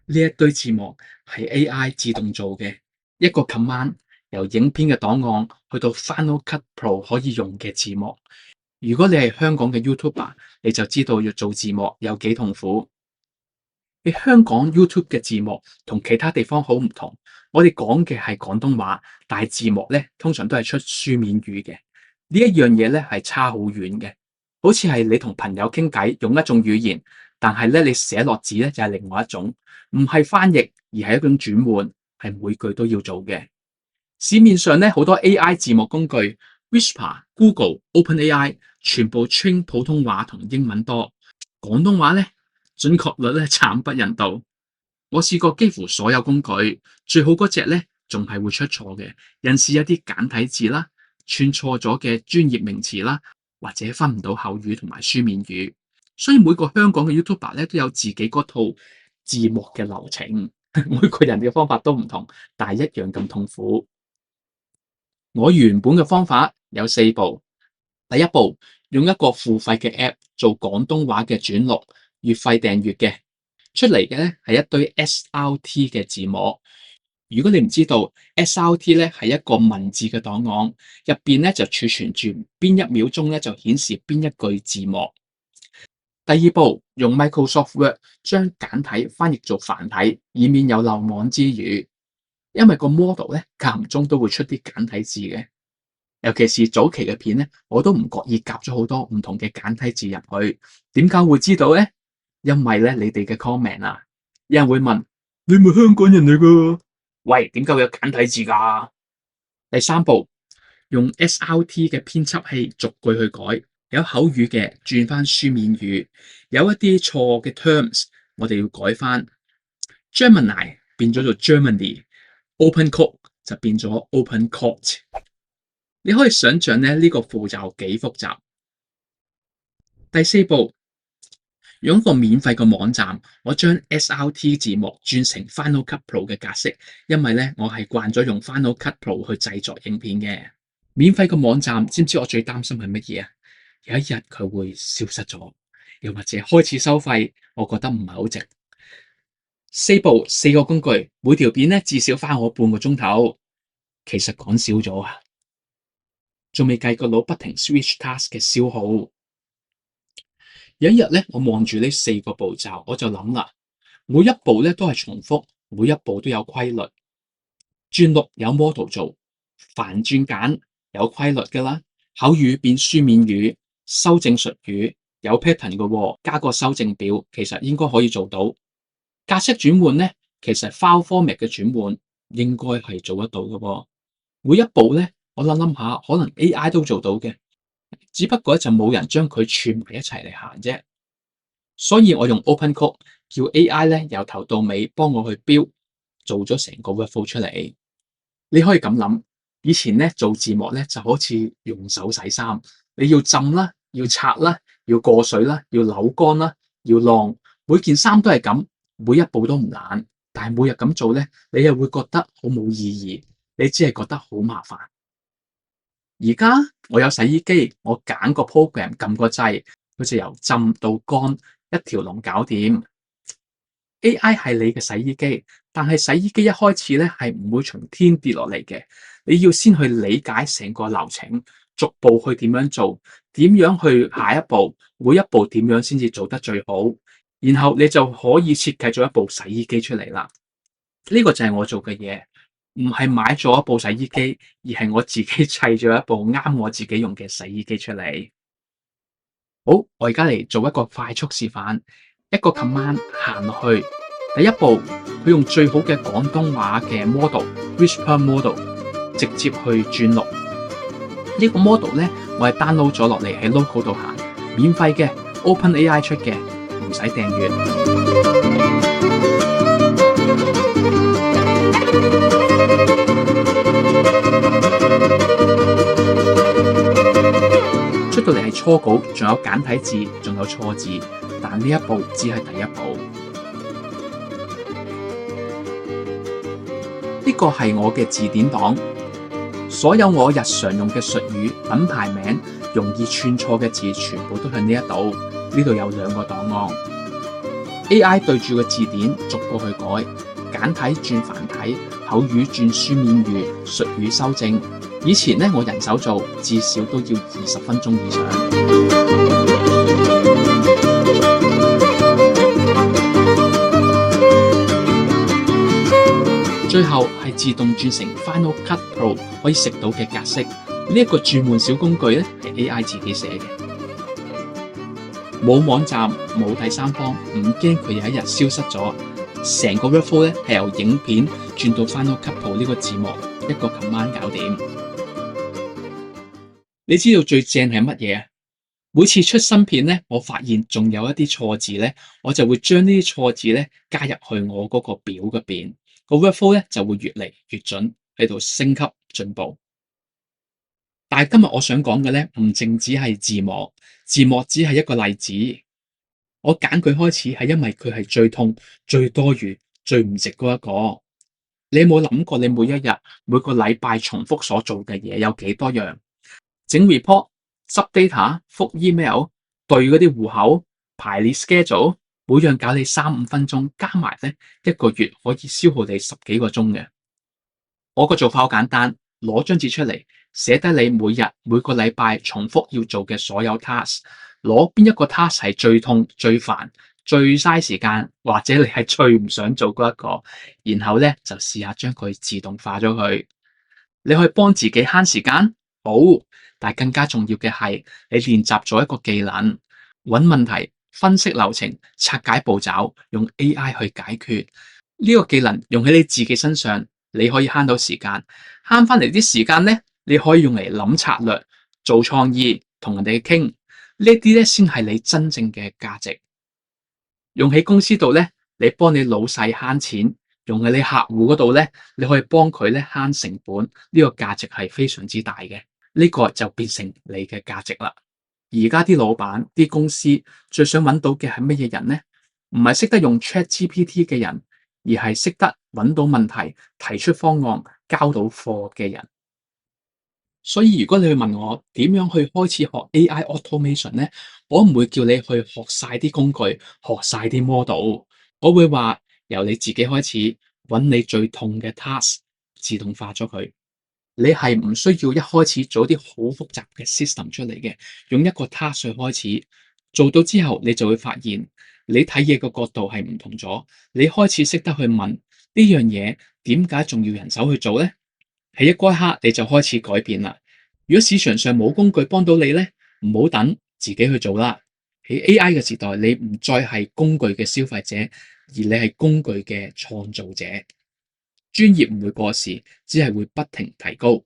呢一堆字幕係 AI 自動做嘅，一個 command 由影片嘅檔案去到 Final Cut Pro 可以用嘅字幕。如果你係香港嘅 YouTuber，你就知道要做字幕有幾痛苦。你香港 YouTube 嘅字幕同其他地方好唔同，我哋講嘅係廣東話，但係字幕咧通常都係出書面語嘅。呢一樣嘢咧係差好遠嘅，好似係你同朋友傾偈用一種語言，但係咧你寫落字咧就係另外一種，唔係翻譯而係一種轉換，係每句都要做嘅。市面上咧好多 AI 字幕工具 ，Whisper、Google、OpenAI 全部 train 普通話同英文多，廣東話咧準確率咧慘不忍睹。我試過幾乎所有工具，最好嗰隻咧仲係會出錯嘅，有時有啲簡體字啦，串錯咗嘅專業名詞啦，或者分唔到口語同埋書面語。所以每個香港嘅 YouTuber 咧都有自己嗰套字幕嘅流程，每個人嘅方法都唔同，但係一樣咁痛苦。我原本嘅方法有4步。第一步，用一個付費嘅 App 做廣東話嘅轉錄，月費訂閱嘅，出嚟嘅咧係一堆 SRT 嘅字幕。如果你唔知道 SRT 咧係一個文字嘅檔案，入邊咧就儲存住邊一秒鐘咧就顯示邊一句字幕。第二步，用 Microsoft Word 將簡體翻譯做繁體，以免有漏網之魚。因為個 model 咧間唔中都會出啲簡體字嘅，尤其是早期嘅片咧，我都唔覺意夾咗好多唔同嘅簡體字入去。點解會知道咧？因為咧你哋嘅 comment 啊，有人會問：你咪香港人嚟噶？喂，點解會有簡體字噶？第三步，用 SRT 嘅編輯器逐句去改，有口語嘅轉翻書面語，有一啲錯嘅 terms 我哋要改翻。Gemini 變咗做 Germany。OpenCode 就變咗 OpenCourt， 你可以想象咧呢個步驟幾複雜。第四步，用一個免費嘅網站，我將 SRT 字幕轉成 Final Cut Pro 嘅格式，因為咧我係慣咗用 Final Cut Pro 去製作影片嘅。免費嘅網站，知唔知我最擔心係乜嘢啊？有一日佢會消失咗，又或者開始收費，我覺得唔係好值。4步4個工具，每條片咧至少花我半個鐘頭，其實講少咗啊，仲未計個腦不停 switch task 嘅消耗。有一日咧，我望住呢4個步驟，我就諗啦，每一步咧都係重複，每一步都有規律。轉錄有 model 做，繁轉簡有規律噶啦，口語變書面語，修正術語有 pattern 嘅，加個修正表，其實應該可以做到。格式轉換咧，其實 file format 嘅轉換應該係做得到嘅。每一步咧，我諗下，可能 AI 都做到嘅，只不過就冇人將佢串埋一齊嚟行啫。所以我用 OpenCode 叫 AI 咧由頭到尾幫我去標，做咗成個 workflow 出嚟。你可以咁諗，以前咧做字幕咧就好似用手洗衫，你要浸啦，要擦啦，要過水啦，要扭乾啦，要晾，每件衫都係咁。每一步都唔難，但係每日咁做咧，你又會覺得好冇意義，你只係覺得好麻煩。而家我有洗衣機，我揀個 program， 撳個掣，佢就由浸到乾一條龍搞掂。AI 係你嘅洗衣機，但係洗衣機一開始咧係唔會從天跌落嚟嘅，你要先去理解成個流程，逐步去點樣做，點樣去下一步，每一步點樣先至做得最好。然後你就可以設計咗一部洗衣機出嚟啦。呢個就係我做嘅嘢，唔係買咗一部洗衣機，而係我自己砌咗一部啱我自己用嘅洗衣機出嚟。好，我而家嚟做一個快速示範，一個 command 行落去。第一步，佢用最好嘅廣東話嘅 model，Whisper Model， 直接去轉錄。呢個 model 咧，我係 download 咗落嚟喺 local 度行，免費嘅 OpenAI 出嘅。唔使訂閱，出到嚟係初稿，仲有簡體字，仲有錯字，但呢一步只係第一步。呢個係我嘅字典檔，所有我日常用嘅術語、品牌名、容易串錯嘅字，全部都喺呢一度。呢度有2個檔案。AI 對住個字典逐個去改，簡體轉繁體，口語轉書面語，術語修正。以前呢，我人手做至少都要20分鐘以上。最後係自動轉成 Final Cut Pro 可以食到嘅格式。呢一個轉換小工具咧係 AI 自己寫嘅，冇網站冇第三方，唔驚佢有一日消失咗。成個 workflow 咧係由影片轉到 Final Cut Pro 呢個字幕，一個 command 搞掂。你知道最正係乜嘢啊？每次出新片咧，我發現仲有一啲錯字咧，我就會將呢啲錯字咧加入去我嗰個表入邊，個 workflow 咧就會越嚟越準，喺度升級進步。但係今日我想講嘅咧，唔淨止係字幕，字幕只係一個例子。我揀佢開始係因為佢係最痛、最多餘、最唔值嗰一個。你有冇諗過你每一日、每個禮拜重複所做嘅嘢有幾多樣？整 report、執 data、覆 email、對嗰啲戶口、排列 schedule， 每樣搞你3-5分鐘，加埋咧一個月可以消耗你10幾個鐘嘅。我個做法好簡單，攞張紙出嚟，寫低你每日、每個禮拜重複要做嘅所有 task， 攞邊一個 task 係最痛、最煩、最嘥時間，或者你係最唔想做嗰一個，然後咧就試下將佢自動化咗佢。你可以幫自己慳時間，好，但係更加重要嘅係你練習咗一個技能，揾問題、分析流程、拆解步驟，用 AI 去解決。呢個技能用喺你自己身上，你可以慳到時間，慳翻嚟啲時間咧，你可以用嚟諗策略、做創意、同人哋傾，呢啲咧先係你真正嘅價值。用喺公司度咧，你幫你老細慳錢；用喺你客戶嗰度咧，你可以幫佢咧慳成本。呢個價值係非常之大嘅，呢個就變成你嘅價值啦。而家啲老闆、啲公司最想揾到嘅係乜嘢人呢？唔係識得用 ChatGPT 嘅人，而係識得揾到問題、提出方案、交到貨嘅人。所以如果你去問我點樣去開始學 AI automation 呢，我唔會叫你去學晒啲工具、學晒啲 model， 我會話由你自己開始揾你最痛嘅 task， 自動化咗佢。你係唔需要一開始做啲好複雜嘅 system 出嚟嘅，用一個 task 去開始做到之後，你就會發現你睇嘢個角度係唔同咗。你開始識得去問呢樣嘢點解仲要人手去做呢？喺一刻你就開始改變啦。如果市場上冇工具幫到你呢，唔好等，自己去做啦。喺 AI 嘅時代，你唔再係工具嘅消費者，而你係工具嘅創造者。專業唔會過時，只係會不停提高。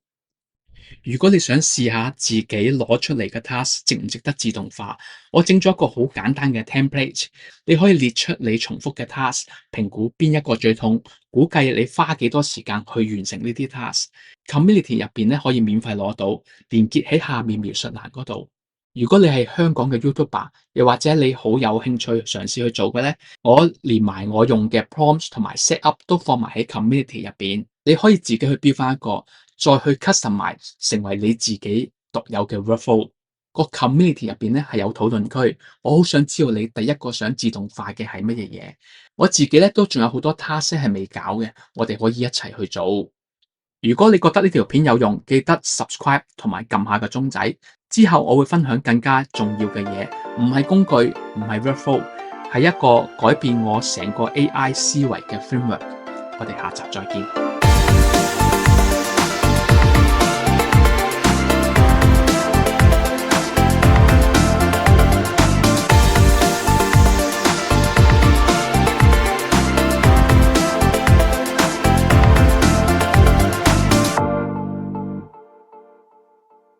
如果你想試下自己攞出嚟嘅 task 值唔值得自動化，我整咗一個好簡單嘅 template， 你可以列出你重複嘅 task， 評估邊一個最痛，估計你花幾多時間去完成呢啲 task。Community 入邊咧可以免費攞到，連結喺下面描述欄嗰度。如果你係香港嘅 YouTuber， 又或者你好有興趣嘗試去做嘅咧，我連埋我用嘅 prompts 同埋 set up 都放埋喺 community 入邊，你可以自己去標翻一個，再去 customize 成為你自己獨有嘅 workflow。個 community 入邊咧係有討論區，我好想知道你第一個想自動化嘅係乜嘢嘢。我自己咧都仲有好多 task 係未搞嘅，我哋可以一齊去做。如果你覺得呢條片有用，記得 subscribe 同埋撳下個鐘仔。之後我會分享更加重要嘅嘢，唔係工具，唔係 workflow， 係一個改變我成個 AI 思維嘅 framework。我哋下集再見。